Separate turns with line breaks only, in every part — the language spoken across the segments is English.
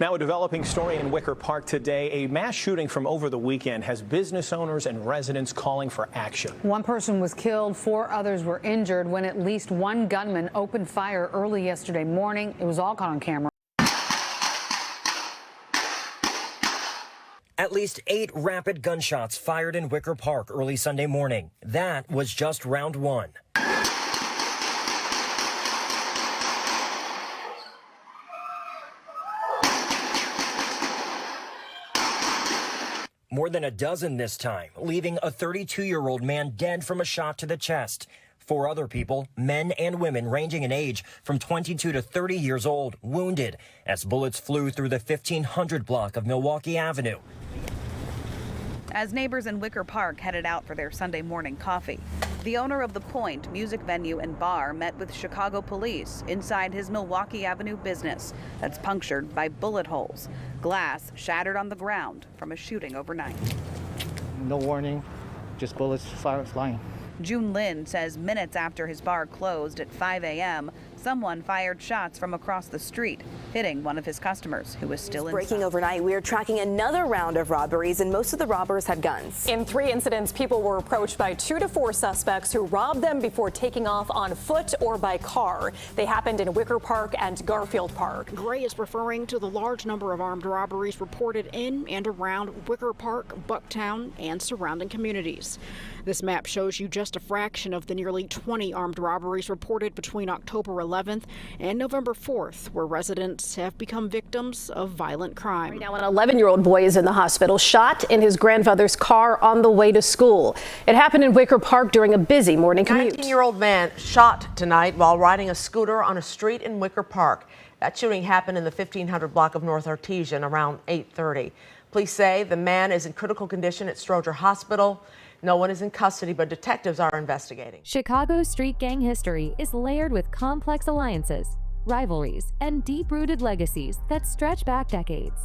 Now, a developing story in Wicker Park today. A mass shooting from over the weekend has business owners and residents calling for action.
One person was killed, 4 others were injured when at least one gunman opened fire early yesterday morning. It was all caught on camera.
At least 8 rapid gunshots fired in Wicker Park early Sunday morning. That was just round 1. More than a dozen this time, leaving a 32-year-old man dead from a shot to the chest. 4 other people, men and women ranging in age from 22 to 30 years old, wounded as bullets flew through the 1500 block of Milwaukee Avenue.
As neighbors in Wicker Park headed out for their Sunday morning coffee, the owner of The Point music venue and bar met with Chicago police inside his Milwaukee Avenue business that's punctured by bullet holes. Glass shattered on the ground from a shooting overnight.
No warning, just bullets flying.
June Lin says minutes after his bar closed at 5 a.m., someone fired shots from across the street, hitting one of his customers who was still inside.
Breaking overnight, we are tracking another round of robberies, and most of the robbers had guns.
In 3 incidents, people were approached by 2 to 4 suspects who robbed them before taking off on foot or by car. They happened in Wicker Park and Garfield Park.
Gray is referring to the large number of armed robberies reported in and around Wicker Park, Bucktown, and surrounding communities. This map shows you just a fraction of the nearly 20 armed robberies reported between October 11th and November 4th, where residents have become victims of violent crime.
Right now, an 11-year-old boy is in the hospital, shot in his grandfather's car on the way to school. It happened in Wicker Park during a busy morning commute.
19-year-old man shot tonight while riding a scooter on a street in Wicker Park. That shooting happened in the 1500 block of North Artesian around 8:30. Police say the man is in critical condition at Stroger Hospital. No one is in custody, but detectives are investigating.
Chicago's street gang history is layered with complex alliances, rivalries, and deep-rooted legacies that stretch back decades.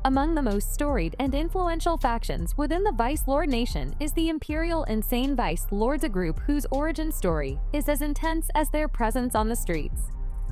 Among the most storied and influential factions within the Vice Lord Nation is the Imperial Insane Vice Lords, a group whose origin story is as intense as their presence on the streets.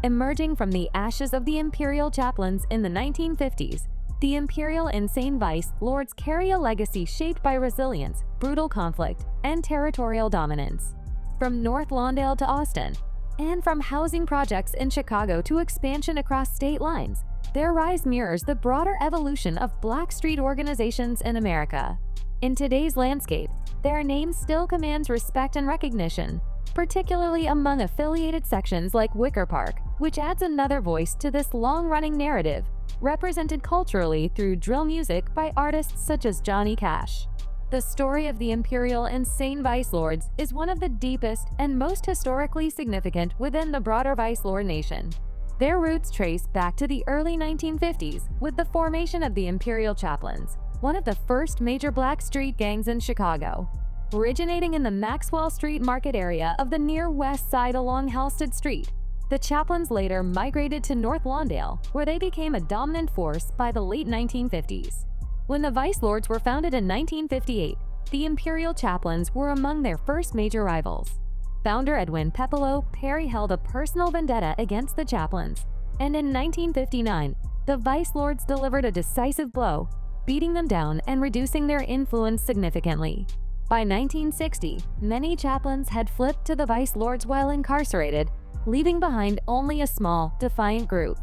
Emerging from the ashes of the Imperial Chaplains in the 1950s, the Imperial Insane Vice Lords carry a legacy shaped by resilience, brutal conflict, and territorial dominance. From North Lawndale to Austin, and from housing projects in Chicago to expansion across state lines, their rise mirrors the broader evolution of Black street organizations in America. In today's landscape, their name still commands respect and recognition, particularly among affiliated sections like Wicker Park, which adds another voice to this long-running narrative, represented culturally through drill music by artists such as Johnny Cash. The story of the Imperial Insane Vice Lords is one of the deepest and most historically significant within the broader Vice Lord Nation. Their roots trace back to the early 1950s with the formation of the Imperial Chaplains, one of the first major Black street gangs in Chicago. Originating in the Maxwell Street Market area of the near west side along Halsted Street, the Chaplains later migrated to North Lawndale, where they became a dominant force by the late 1950s. When the Vice Lords were founded in 1958, the Imperial Chaplains were among their first major rivals. Founder Edwin Pepelo Perry held a personal vendetta against the Chaplains, and in 1959, the Vice Lords delivered a decisive blow, beating them down and reducing their influence significantly. By 1960, many chaplains had flipped to the Vice Lords while incarcerated, leaving behind only a small, defiant group.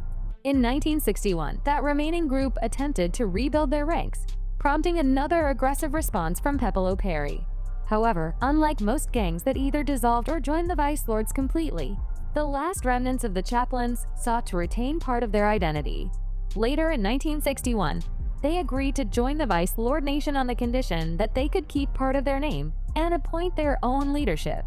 In 1961, that remaining group attempted to rebuild their ranks, prompting another aggressive response from Pepelo Perry. However, unlike most gangs that either dissolved or joined the Vice Lords completely, the last remnants of the Chaplains sought to retain part of their identity. Later in 1961, they agreed to join the Vice Lord Nation on the condition that they could keep part of their name and appoint their own leadership.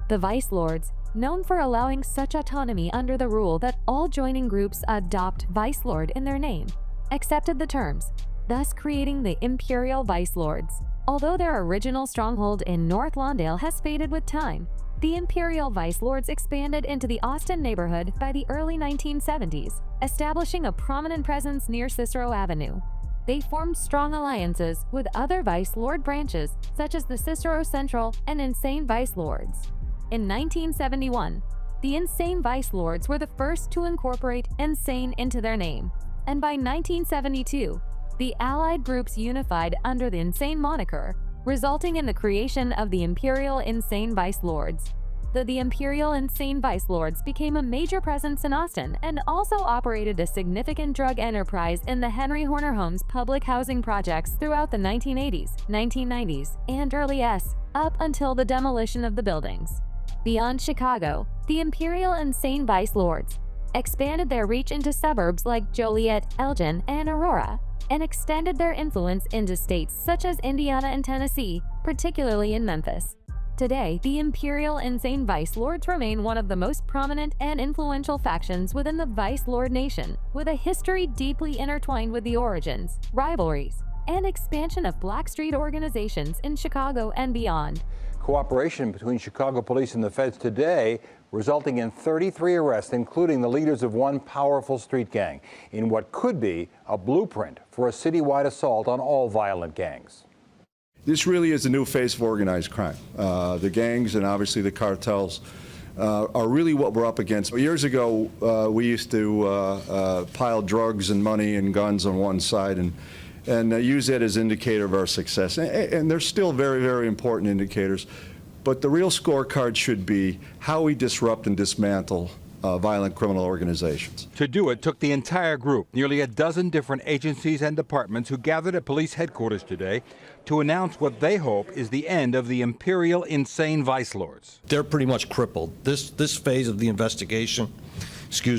The Vice Lords, known for allowing such autonomy under the rule that all joining groups adopt Vice Lord in their name, accepted the terms, thus creating the Imperial Vice Lords. Although their original stronghold in North Lawndale has faded with time, the Imperial Vice Lords expanded into the Austin neighborhood by the early 1970s, establishing a prominent presence near Cicero Avenue. They formed strong alliances with other Vice Lord branches such as the Cicero Central and Insane Vice Lords. In 1971, the Insane Vice Lords were the first to incorporate insane into their name. and by 1972, the Allied groups unified under the Insane moniker, resulting in the creation of the Imperial Insane Vice Lords. The Imperial Insane Vice Lords became a major presence in Austin and also operated a significant drug enterprise in the Henry Horner Homes public housing projects throughout the 1980s, 1990s, and early up until the demolition of the buildings. Beyond Chicago, the Imperial Insane Vice Lords expanded their reach into suburbs like Joliet, Elgin, and Aurora, and extended their influence into states such as Indiana and Tennessee, particularly in Memphis. Today, the Imperial Insane Vice Lords remain one of the most prominent and influential factions within the Vice Lord Nation, with a history deeply intertwined with the origins, rivalries, and expansion of Black Street organizations in Chicago and beyond.
Cooperation between Chicago police and the feds today resulting in 33 arrests, including the leaders of one powerful street gang, in what could be a blueprint for a citywide assault on all violent gangs.
This really is a new phase of organized crime. The gangs and obviously the cartels are really what we're up against. Years ago, we used to pile drugs and money and guns on one side and use that as an indicator of our success. And they're still very, very important indicators. But the real scorecard should be how we disrupt and dismantle violent criminal organizations.
To do it took the entire group, nearly a dozen different agencies and departments who gathered at police headquarters today to announce what they hope is the end of the Imperial Insane Vice Lords.
They're pretty much crippled. This phase of the investigation, took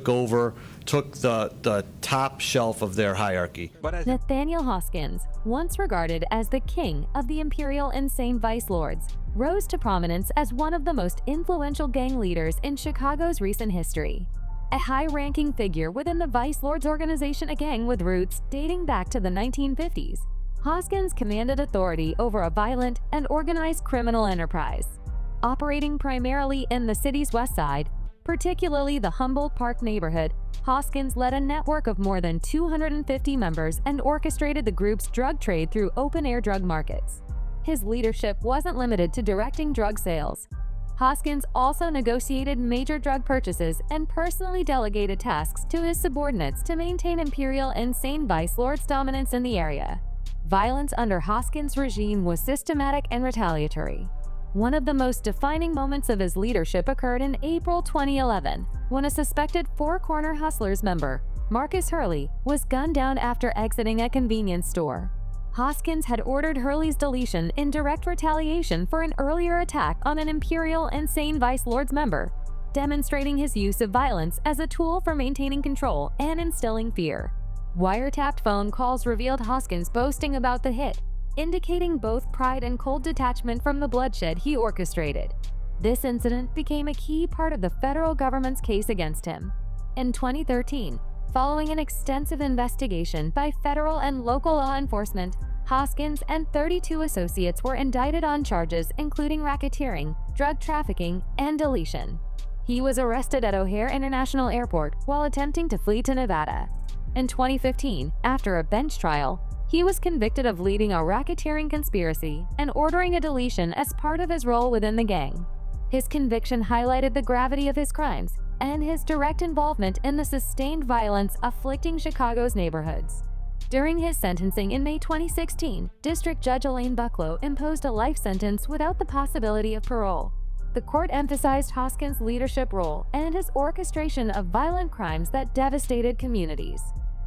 the top shelf of their hierarchy.
Nathaniel Hoskins, once regarded as the king of the Imperial Insane Vice Lords, rose to prominence as one of the most influential gang leaders in Chicago's recent history. A high-ranking figure within the Vice Lords organization, a gang with roots dating back to the 1950s, Hoskins commanded authority over a violent and organized criminal enterprise. Operating primarily in the city's west side, particularly the Humboldt Park neighborhood, Hoskins led a network of more than 250 members and orchestrated the group's drug trade through open-air drug markets. His leadership wasn't limited to directing drug sales. Hoskins also negotiated major drug purchases and personally delegated tasks to his subordinates to maintain Imperial Insane Vice Lords' dominance in the area. Violence under Hoskins' regime was systematic and retaliatory. One of the most defining moments of his leadership occurred in April 2011, when a suspected Four Corner Hustlers member, Marcus Hurley, was gunned down after exiting a convenience store. Hoskins had ordered Hurley's deletion in direct retaliation for an earlier attack on an Imperial Insane Vice Lords member, demonstrating his use of violence as a tool for maintaining control and instilling fear. Wiretapped phone calls revealed Hoskins boasting about the hit, indicating both pride and cold detachment from the bloodshed he orchestrated. This incident became a key part of the federal government's case against him. In 2013, following an extensive investigation by federal and local law enforcement, Hoskins and 32 associates were indicted on charges including racketeering, drug trafficking, and deletion. He was arrested at O'Hare International Airport while attempting to flee to Nevada. In 2015, after a bench trial, he was convicted of leading a racketeering conspiracy and ordering a deletion as part of his role within the gang. His conviction highlighted the gravity of his crimes and his direct involvement in the sustained violence afflicting Chicago's neighborhoods. During his sentencing in May 2016, District Judge Elaine Bucklow imposed a life sentence without the possibility of parole. The court emphasized Hoskins' leadership role and his orchestration of violent crimes that devastated communities.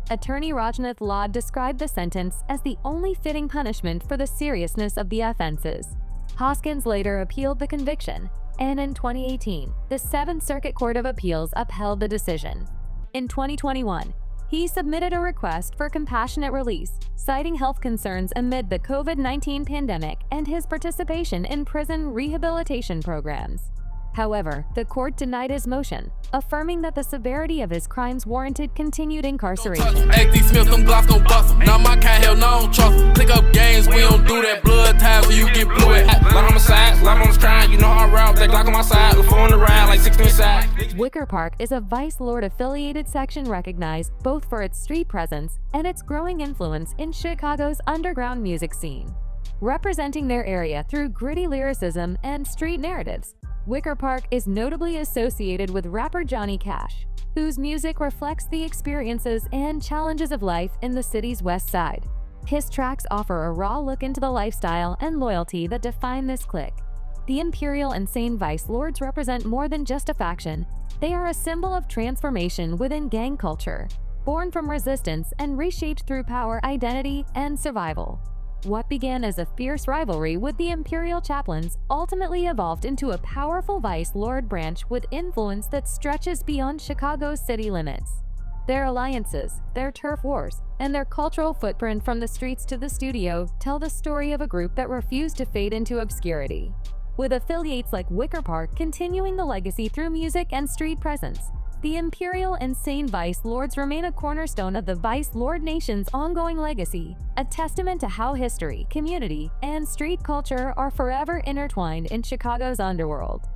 Attorney Rajnath Lad described the sentence as the only fitting punishment for the seriousness of the offenses. Hoskins later appealed the conviction, and in 2018, the 7th Circuit Court of Appeals upheld the decision. In 2021, he submitted a request for compassionate release, citing health concerns amid the COVID-19 pandemic and his participation in prison rehabilitation programs. However, the court denied his motion, affirming that the severity of his crimes warranted continued incarceration.
Now my kind hell no, don't trust. Click up games, we don't do that. Blood ties when you get blue at. Lot on my side, lot on the stride. You know how I route that Glock on my side. Look on the ride like 16 side.
Wicker Park is a Vice Lord affiliated section recognized both for its street presence and its growing influence in Chicago's underground music scene. representing their area through gritty lyricism and street narratives. Wicker Park is notably associated with rapper Johnny Cash, whose music reflects the experiences and challenges of life in the city's west side. His tracks offer a raw look into the lifestyle and loyalty that define this clique. The Imperial Insane Vice Lords represent more than just a faction. They are a symbol of transformation within gang culture, born from resistance and reshaped through power, identity, and survival. What began as a fierce rivalry with the Imperial Chaplains ultimately evolved into a powerful Vice Lord branch with influence that stretches beyond Chicago's city limits. Their alliances, their turf wars, and their cultural footprint from the streets to the studio tell the story of a group that refused to fade into obscurity. With affiliates like Wicker Park continuing the legacy through music and street presence, the Imperial Insane Vice Lords remain a cornerstone of the Vice Lord Nation's ongoing legacy, a testament to how history, community, and street culture are forever intertwined in Chicago's underworld.